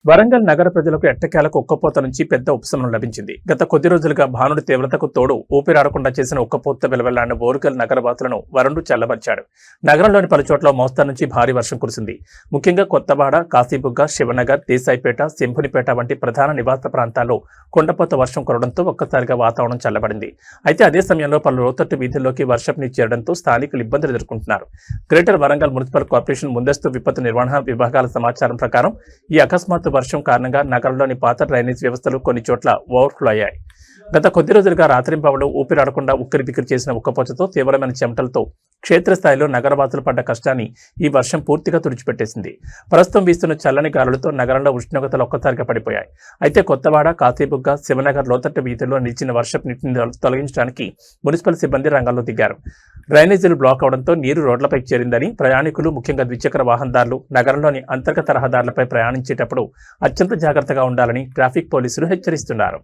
వరంగల్ నగర ప్రజలకు ఎట్టకేలకు ఉక్కపోత నుంచి పెద్ద ఉపశమనం లభించింది. గత కొద్ది రోజులుగా భానుడి తీవ్రతకు తోడు ఊపిరాడకుండా చేసిన ఉక్కపోత వెలువెళ్లాడిన ఓరుగల్ నగరవాసులను వరుణుడు చల్లబరిచాడు. నగరంలోని పలుచోట్ల మోస్తరు నుంచి భారీ వర్షం కురిసింది. ముఖ్యంగా కొత్తవాడ, కాశీబుగ్గ, శివనగర్, దేశాయిపేట, శంభునిపేట వంటి ప్రధాన నివాస ప్రాంతాల్లో కుండపోత వర్షం కురవడంతో ఒక్కసారిగా వాతావరణం చల్లబడింది. అయితే అదే సమయంలో పలు లోతట్టు వీధుల్లోకి వర్షపు నీరు చేరడంతో స్థానికులు ఇబ్బందులు ఎదుర్కొంటున్నారు. గ్రేటర్ వరంగల్ మున్సిపల్ కార్పొరేషన్ ముందస్తు విపత్తు నిర్వహణ విభాగాల సమాచారం ప్రకారం ఈ అకస్మాత్తు వర్షం కారణంగా నగరంలోని పాత డ్రైనేజ్ వ్యవస్థలు కొన్ని చోట్ల ఓవర్ఫ్లో అయ్యాయి. గత కొద్ది రోజులుగా రాత్రింపవలు ఊపిరాడకుండా ఉక్కిరిబిక్కిరి చేసిన ఉక్కపోతతో తీవ్రమైన చెమటలతో క్షేత్రస్థాయిలో నగరవాసులు పడ్డ కష్టాన్ని ఈ వర్షం పూర్తిగా తుడిచిపెట్టేసింది. ప్రస్తుతం వీస్తున్న చల్లని గాలులతో నగరంలో ఉష్ణోగ్రతలు ఒక్కసారిగా పడిపోయాయి. అయితే కొత్తవాడ, కాశీబుగ్గ, శివనగర్ లోతట్టు వీధుల్లో నిలిచిన వర్షపు నీటిని తొలగించడానికి మున్సిపల్ సిబ్బంది రంగంలో దిగారు. డ్రైనేజీలు బ్లాక్ అవడంతో నీరు రోడ్లపై చేరిందని ప్రయాణికులు, ముఖ్యంగా ద్విచక్ర వాహనదారులు నగరంలోని అంతర్గత రహదారులపై ప్రయాణించేటప్పుడు అత్యంత జాగ్రత్తగా ఉండాలని ట్రాఫిక్ పోలీసులు హెచ్చరిస్తున్నారు.